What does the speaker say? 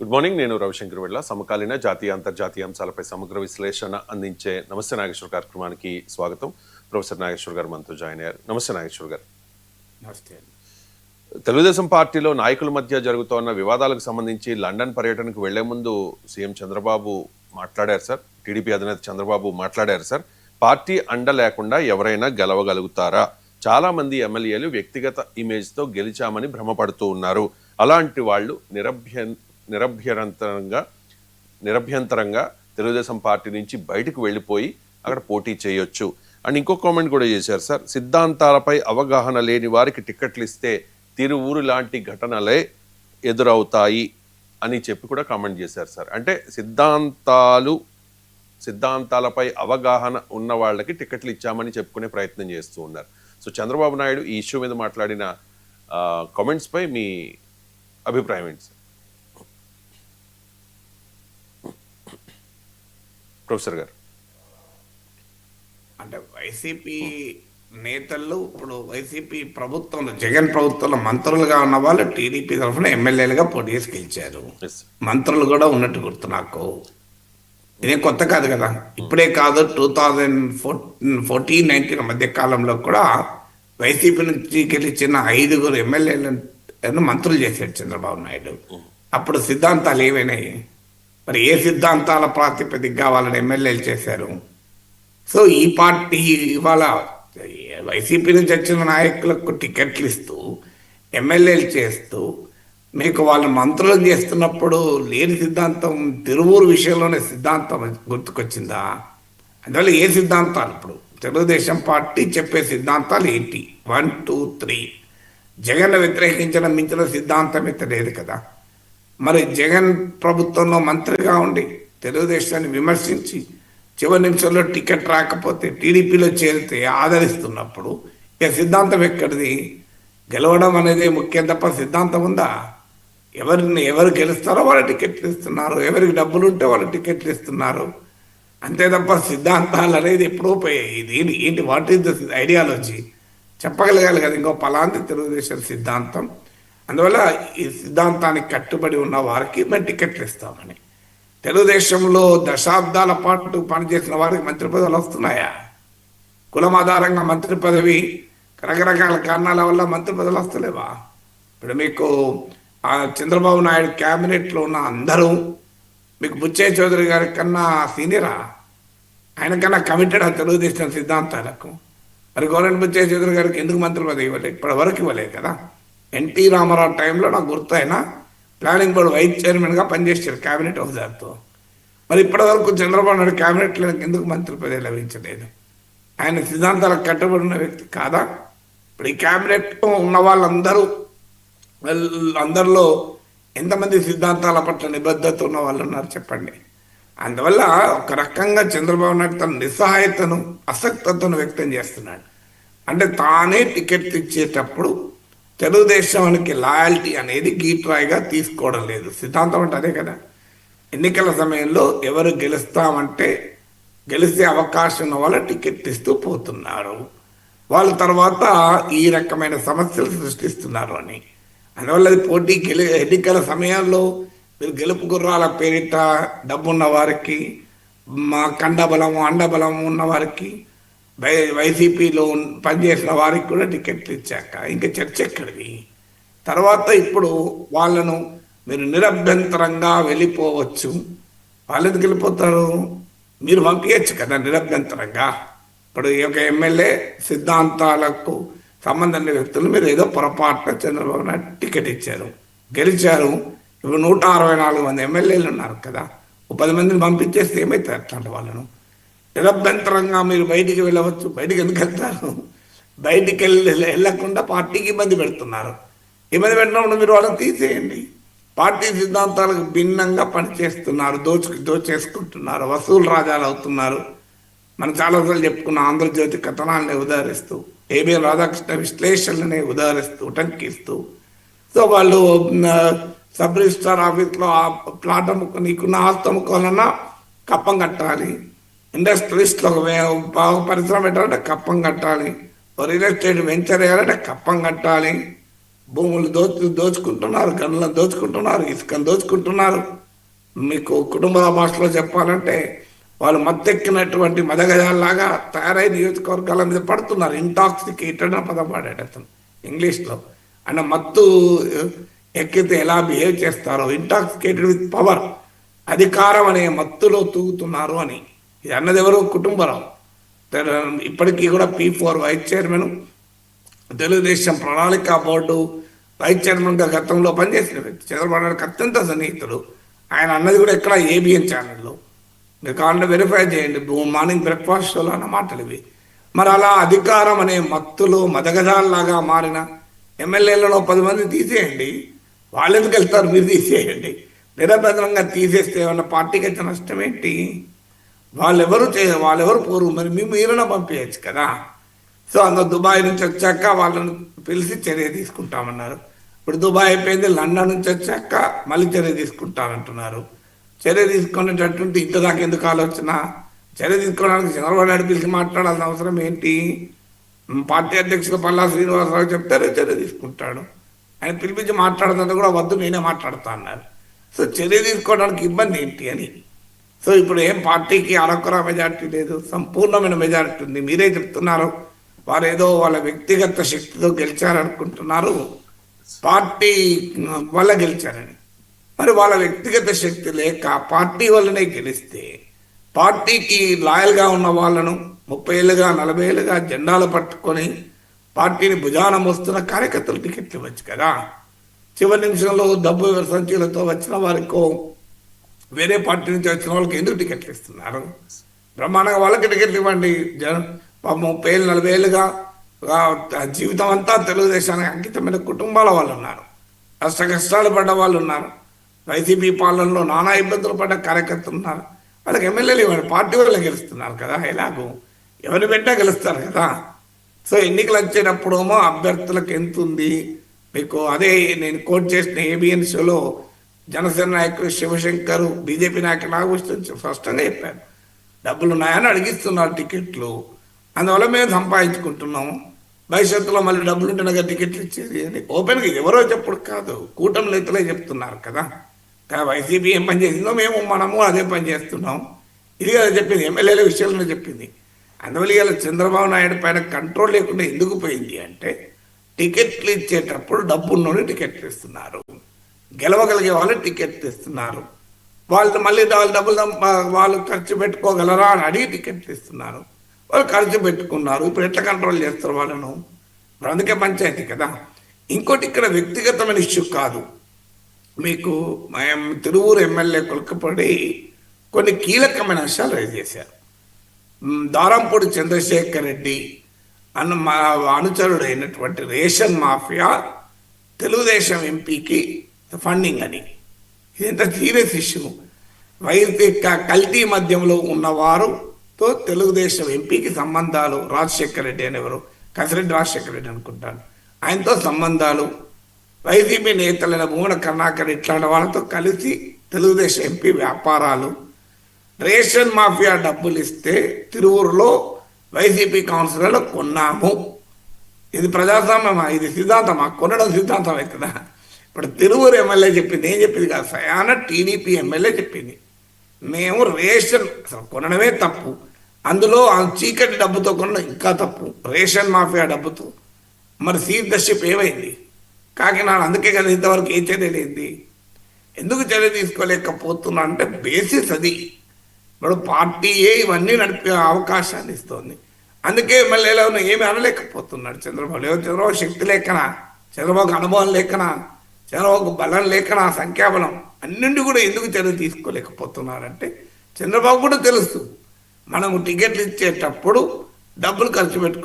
Good morning. నేను రవిశంకర్ వెళ్ళ సమకాలీన జాతీయ అంతర్జాతీయ అంశాలపై సమగ్ర విశ్లేషణ అందించే నమస్తే నాగేశ్వర్ కార్యక్రమానికి స్వాగతం. ప్రొఫెసర్ నాగేశ్వర్ గారు మనతో జాయిన్ అయ్యారు. నమస్తే నాగేశ్వర్ గారు. నమస్తే. తెలుగుదేశం పార్టీలో నాయకుల మధ్య జరుగుతున్న వివాదాలకు సంబంధించి లండన్ పర్యటనకు వెళ్లే ముందు సీఎం చంద్రబాబు మాట్లాడారు సార్. టీడీపీ అధినేత చంద్రబాబు మాట్లాడారు సార్. పార్టీ అండ లేకుండా ఎవరైనా గెలవగలుగుతారా? చాలా మంది ఎమ్మెల్యేలు వ్యక్తిగత ఇమేజ్తో గెలిచామని భ్రమపడుతూ ఉన్నారు. అలాంటి వాళ్ళు నిరభ్యంతరంగా తెలుగుదేశం పార్టీ నుంచి బయటకు వెళ్ళిపోయి అక్కడ పోటీ చేయొచ్చు అండ్ ఇంకో కామెంట్ కూడా చేశారు సార్. సిద్ధాంతాలపై అవగాహన లేని వారికి టికెట్లు ఇస్తే తిరువూరు లాంటి ఘటనలే ఎదురవుతాయి అని చెప్పి కూడా కామెంట్ చేశారు సార్. అంటే సిద్ధాంతాలపై అవగాహన ఉన్న వాళ్ళకి టికెట్లు ఇచ్చామని చెప్పుకునే ప్రయత్నం చేస్తూ ఉన్నారు. సో చంద్రబాబు నాయుడు ఈ ఇష్యూ మీద మాట్లాడిన కామెంట్స్ పై మీ అభిప్రాయం ఏంటి సార్? ప్రొఫెసర్ గారు. అంటే వైసీపీ నేతలు ఇప్పుడు వైసీపీ ప్రభుత్వంలో జగన్ ప్రభుత్వంలో మంత్రులుగా ఉన్న వాళ్ళు టీడీపీ తరఫున ఎమ్మెల్యేలుగా పోటీ చేసి గెలిచారు. మంత్రులు కూడా ఉన్నట్టు గుర్తు నాకు. ఇదేం కొత్త కాదు కదా. ఇప్పుడే కాదు, 2014-19 మధ్య కాలంలో కూడా వైసీపీ నుంచి గెలిచిన 5 ఎమ్మెల్యేలను మంత్రులు చేశాడు చంద్రబాబు నాయుడు. అప్పుడు సిద్ధాంతాలు ఏమైనాయి? మరి ఏ సిద్ధాంతాల ప్రాతిపదికగా వాళ్ళని ఎమ్మెల్యేలు చేశారు? సో ఈ పార్టీ ఇవాళ వైసీపీ నుంచి వచ్చిన నాయకులకు టికెట్లు ఇస్తూ ఎమ్మెల్యేలు చేస్తూ మీకు వాళ్ళు మంత్రులు చేస్తున్నప్పుడు లేని సిద్ధాంతం తిరువూరు విషయంలోనే సిద్ధాంతం గుర్తుకొచ్చిందా? అందువల్ల ఏ సిద్ధాంతాలు ఇప్పుడు తెలుగుదేశం పార్టీ చెప్పే సిద్ధాంతాలు ఏంటి? 1, 2, 3 జగన్ వ్యతిరేకించడం మించిన సిద్ధాంతం అయితే లేదు కదా. మరి జగన్ ప్రభుత్వంలో మంత్రిగా ఉండి తెలుగుదేశాన్ని విమర్శించి చివరి నిమిషంలో టికెట్ రాకపోతే టీడీపీలో చేరితే ఆదరిస్తున్నప్పుడు ఇక సిద్ధాంతం ఎక్కడిది? గెలవడం అనేది ముఖ్యం తప్ప సిద్ధాంతం ఉందా? ఎవరు గెలుస్తారో వాళ్ళు టికెట్లు ఇస్తున్నారు, ఎవరికి డబ్బులు ఉంటే వాళ్ళు టికెట్లు ఇస్తున్నారు. అంతే తప్ప సిద్ధాంతాలు అనేది ఎప్పుడో పోయాయి. ఇది ఏంటి? What is the ideology? చెప్పగలగాలి కదా ఇంకో పలాంటి తెలుగుదేశం సిద్ధాంతం. అందువల్ల ఈ సిద్ధాంతానికి కట్టుబడి ఉన్న వారికి మేము టికెట్లు ఇస్తామని. తెలుగుదేశంలో దశాబ్దాల పాటు పనిచేసిన వారికి మంత్రి పదవులు వస్తున్నాయా? కులం ఆధారంగా మంత్రి పదవి, రకరకాల కారణాల వల్ల మంత్రి పదవులు వస్తలేవా? ఇప్పుడు మీకు చంద్రబాబు నాయుడు క్యాబినెట్లో ఉన్న అందరూ మీకు బుచ్చయ్య చౌదరి గారి కన్నా సీనియరా? ఆయన కన్నా కమిటెడ్ ఆ తెలుగుదేశం సిద్ధాంతాలకు. మరి గవర్నమెంట్ బుచ్చయ్య చౌదరి గారికి ఎందుకు మంత్రి పదవి ఇవ్వలేదు? ఇప్పటి వరకు ఇవ్వలేదు కదా. ఎన్టీ రామారావు టైంలో నాకు గుర్తు అయినా ప్లానింగ్ బోర్డు వైస్ చైర్మన్గా పనిచేశారు క్యాబినెట్ హోదాతో. మరి ఇప్పటివరకు చంద్రబాబు నాయుడు క్యాబినెట్లో ఎందుకు మంత్రి పదవి లభించలేదు? ఆయన సిద్ధాంతాలకు కట్టుబడి ఉన్న వ్యక్తి కాదా? ఇప్పుడు ఈ క్యాబినెట్లో ఉన్న అందరిలో ఎంతమంది సిద్ధాంతాల పట్ల నిబద్ధత ఉన్న వాళ్ళు ఉన్నారు చెప్పండి. అందువల్ల ఒక రకంగా చంద్రబాబు నాయుడు తన నిస్సహాయతను, అసక్తతను వ్యక్తం చేస్తున్నాడు. అంటే తానే టికెట్ ఇచ్చేటప్పుడు తెలుగుదేశానికి లాయల్టీ అనేది గీట్రాయిగా తీసుకోవడం లేదు. సిద్ధాంతం అంటే అదే కదా. ఎన్నికల సమయంలో ఎవరు గెలుస్తామంటే గెలిచే అవకాశం ఉన్న వాళ్ళు టికెట్ ఇస్తూ పోతున్నారు. వాళ్ళ తర్వాత ఈ రకమైన సమస్యలు సృష్టిస్తున్నారు అని. అందువల్ల అది ఎన్నికల సమయంలో మీరు గెలుపు గుర్రాల పేరిట డబ్బున్న వారికి, మా కండబలము అండబలము ఉన్న వారికి, వైసీపీలో పనిచేసిన వారికి కూడా టికెట్లు ఇచ్చాక ఇంకా చర్చ ఎక్కడిది? తర్వాత ఇప్పుడు వాళ్ళను మీరు నిరభ్యంతరంగా వెళ్ళిపోవచ్చు. వాళ్ళు ఎందుకు వెళ్ళిపోతారు? మీరు పంపించచ్చు కదా నిరభ్యంతరంగా. ఇప్పుడు ఒక ఎమ్మెల్యే సిద్ధాంతాలకు సంబంధం లేని వ్యక్తులు మీరు ఏదో పొరపాటున చంద్రబాబు నాయుడు టికెట్ ఇచ్చారు, గెలిచారు. ఇప్పుడు 164 మంది ఎమ్మెల్యేలు ఉన్నారు కదా. 10 మందిని పంపించేస్తే ఏమవుతుంది? అట్లాంటి వాళ్ళను నిరభ్యంతరంగా మీరు బయటికి వెళ్ళవచ్చు. బయటికి ఎందుకు వెళ్తారు? బయటికి వెళ్ళకుండా పార్టీకి ఇబ్బంది పెడుతున్నారు. ఇబ్బంది పెట్టినప్పుడు మీరు వాళ్ళని తీసేయండి. పార్టీ సిద్ధాంతాలకు భిన్నంగా పనిచేస్తున్నారు, దోచేసుకుంటున్నారు, వసూలు రాజాలు అవుతున్నారు. మనం చాలాసార్లు చెప్పుకున్న ఆంధ్రజ్యోతి కథనాలని ఉదాహరిస్తూ, ఏబిఎన్ రాధాకృష్ణ విశ్లేషణలని ఉదాహరిస్తూ టంకిస్తూ, సో వాళ్ళు సబ్ రిజిస్ట్రార్ ఆఫీస్లో ఆ ప్లాట్ నీకున్న ఆస్తి అమ్ముకోవాలన్నా కప్పం కట్టాలి. ఇండస్ట్రియలిస్ట్లో ఒక పరిశ్రమ పెట్టాలంటే కప్పం కట్టాలి. రియల్ ఎస్టేట్ వెంచర్ వేయాలంటే కప్పం కట్టాలి. భూములు దోచుకుంటున్నారు, గనులను దోచుకుంటున్నారు, ఇసుకను దోచుకుంటున్నారు. మీకు కుటుంబ భాషలో చెప్పాలంటే వాళ్ళు మత్తెక్కినటువంటి మదగజాల్లాగా తయారై నియోజకవర్గాల మీద పడుతున్నారు. ఇంటాక్సికేటెడ్ అనే పదం వాడాడు అతను ఇంగ్లీష్లో. అంటే మత్తు ఎక్కితే ఎలా బిహేవ్ చేస్తారో, ఇంటాక్సికేటెడ్ విత్ పవర్, అధికారం అనే మత్తులో తూగుతున్నారు అని. ఇది అన్నది ఎవరు? కుటుంబరావు. ఇప్పటికీ కూడా P4 వైస్ చైర్మన్, తెలుగుదేశం ప్రణాళిక బోర్డు వైస్ చైర్మన్గా గతంలో పనిచేసిన వ్యక్తి, చంద్రబాబు నాయుడుకి అత్యంత సన్నిహితుడు. ఆయన అన్నది కూడా ఎక్కడ ABN ఛానల్లో, మీరు కావాలంటే వెరిఫై చేయండి, మార్నింగ్ బ్రేక్ఫాస్ట్ షోలో అన్న మాటలు ఇవి. మరి అలా అధికారం అనే మత్తులో మదగజాల్లాగా మారిన ఎమ్మెల్యేలలో 10 మంది తీసేయండి, వాళ్ళు ఎందుకు వెళ్తారు? మీరు తీసేయండి. నిరభద్రంగా తీసేస్తే ఏమన్నా పార్టీకి అయితే నష్టం ఏంటి? వాళ్ళెవరు పోరు, మరి మీరైనా పంపించచ్చు కదా. సో అందులో దుబాయ్ నుంచి వచ్చాక వాళ్ళని పిలిచి చర్య తీసుకుంటామన్నారు. ఇప్పుడు దుబాయ్ అయిపోయింది, లండన్ నుంచి వచ్చాక మళ్ళీ చర్య తీసుకుంటానంటున్నారు. చర్య తీసుకునేటటువంటి ఇంత దాకా ఎందుకు ఆలోచన? చర్య తీసుకోవడానికి చంద్రబాబు నాయుడు పిలిచి మాట్లాడాల్సిన అవసరం ఏంటి? పార్టీ అధ్యక్షులు పల్లా శ్రీనివాసరావు చెప్తారే చర్య తీసుకుంటాడు. ఆయన పిలిపించి మాట్లాడుతుంటే కూడా వద్దు నేనే మాట్లాడుతా అన్నారు. సో చర్య తీసుకోవడానికి ఇబ్బంది ఏంటి అని. సో ఇప్పుడు ఏం పార్టీకి అరకొర మెజార్టీ లేదు, సంపూర్ణమైన మెజార్టీ ఉంది. మీరే చెప్తున్నారు వారు ఏదో వాళ్ళ వ్యక్తిగత శక్తితో గెలిచారనుకుంటున్నారు, పార్టీ వల్ల గెలిచారని. మరి వాళ్ళ వ్యక్తిగత శక్తి లేక పార్టీ వల్లనే గెలిస్తే, పార్టీకి లాయల్గా ఉన్న వాళ్ళను 30 ఏళ్ళుగా 40 ఏళ్ళుగా జెండాలు పట్టుకొని పార్టీని భుజాన మోస్తున్న కార్యకర్తలు టికెట్లు ఇవ్వచ్చు కదా. చివరి నిమిషంలో డబ్బు సంచులతో వచ్చిన వారికో వేరే పార్టీ నుంచి వచ్చిన వాళ్ళకి ఎందుకు టికెట్లు ఇస్తున్నారు? బ్రహ్మాండంగా వాళ్ళకి టికెట్లు ఇవ్వండి. 30 ఏళ్ళు 40 ఏళ్ళుగా జీవితం అంతా తెలుగుదేశానికి అంకితమైన కుటుంబాల వాళ్ళు ఉన్నారు, కష్టాలు పడ్డ వాళ్ళు ఉన్నారు, వైసీపీ పాలనలో నానా ఇబ్బందులు పడ్డ కార్యకర్తలు ఉన్నారు. వాళ్ళకి ఎమ్మెల్యేలు ఇవ్వండి, పార్టీ వాళ్ళు గెలుస్తున్నారు కదా. ఎలాగో ఎవరిని పెట్టా గెలుస్తారు కదా. సో ఎన్నికలు వచ్చేటప్పుడేమో అభ్యర్థులకు ఎంత ఉంది మీకు, అదే నేను కోట్ చేసిన ABN షోలో జనసేన నాయకులు శివశంకర్, బీజేపీ నాయకులు నాగభూషణ్ స్పష్టంగా చెప్పారు, డబ్బులు ఉన్నాయని అడిగిస్తున్నారు టికెట్లు, అందువల్ల మేము సంపాదించుకుంటున్నాము, భవిష్యత్తులో మళ్ళీ డబ్బులు ఉంటేనే టికెట్లు ఇచ్చేది అని ఓపెన్గా ఎవరో చెప్పుడు కాదు, కూటమి నేతలే చెప్తున్నారు కదా. వైసీపీ ఏం పని చేసిందో మనము అదే పని చేస్తున్నాం. ఇది కదా చెప్పింది, ఎమ్మెల్యేల విషయంలో చెప్పింది. అందువల్ల ఇలా చంద్రబాబు నాయుడు పైన కంట్రోల్ లేకుండా ఎందుకు పోయింది అంటే, టికెట్లు ఇచ్చేటప్పుడు డబ్బు ఉన్నోని టికెట్లు ఇస్తున్నారు, గెలవగలిగే వాళ్ళు టికెట్లు ఇస్తున్నారు, వాళ్ళు మళ్ళీ వాళ్ళ డబ్బులు వాళ్ళు ఖర్చు పెట్టుకోగలరా అని అడిగి టికెట్లు ఇస్తున్నారు. వాళ్ళు ఖర్చు పెట్టుకున్నారు, ఇప్పుడు ఎట్లా కంట్రోల్ చేస్తారు వాళ్ళను? ఇప్పుడు అందుకే పంచాయతీ కదా. ఇంకోటి ఇక్కడ వ్యక్తిగతమైన ఇష్యూ కాదు, మీకు తిరువూరు ఎమ్మెల్యే కొలకపడి కొన్ని కీలకమైన అంశాలు రైజ్ చేశారు. దారంపూడి చంద్రశేఖర్ రెడ్డి అన్న మా అనుచరుడు అయినటువంటి రేషన్ మాఫియా తెలుగుదేశం ఎంపీకి ఫండింగ్ అని, ఇదంతా సీరియస్ ఇష్యూ. కల్తీ మద్యంలో ఉన్నవారుతో తెలుగుదేశం ఎంపీకి సంబంధాలు, రాజశేఖర్ రెడ్డి అనేవారు, కసిరెడ్డి రాజశేఖర్ రెడ్డి అనుకుంటాను, ఆయనతో సంబంధాలు, వైసీపీ నేతలైన భూమన కరుణాకర్ ఇట్లాంటి వాళ్ళతో కలిసి తెలుగుదేశం ఎంపీ వ్యాపారాలు, రేషన్ మాఫియా డబ్బులు ఇస్తే తిరువూరులో వైసీపీ కౌన్సిలర్లు కొన్నాము. ఇది ప్రజాస్వామ్యమా? ఇది సిద్ధాంతమా? కొనడం సిద్ధాంతమే కదా. ఇప్పుడు తిరువూరు ఎమ్మెల్యే చెప్పింది, ఏం చెప్పింది కాదు, సయాన టీడీపీ ఎమ్మెల్యే చెప్పింది, మేము రేషన్ అసలు కొనడమే తప్పు, అందులో ఆ చీకటి డబ్బుతో కొనడం ఇంకా తప్పు, రేషన్ మాఫియా డబ్బుతో. మరి సీదర్షిప్ ఏమైంది? కాకినాడ అందుకే కదా ఇంతవరకు ఏ చర్య లేనిది. ఎందుకు చర్య తీసుకోలేకపోతున్నా అంటే బేసిస్ అది. ఇప్పుడు పార్టీయే ఇవన్నీ నడిపే అవకాశాన్ని ఇస్తోంది. అందుకే ఎమ్మెల్యేలో ఏమి అనలేకపోతున్నాడు చంద్రబాబు. చంద్రబాబు శక్తి లేకనా, చంద్రబాబుకు అనుభవం లేకనా, చంద్రబాబుకు బలం లేకనా, సంఖ్యాబలం అన్నింటి కూడా ఎందుకు చర్య తీసుకోలేకపోతున్నారంటే చంద్రబాబు కూడా తెలుసు మనము టికెట్లు ఇచ్చేటప్పుడు డబ్బులు ఖర్చు పెట్టుకున్నాం.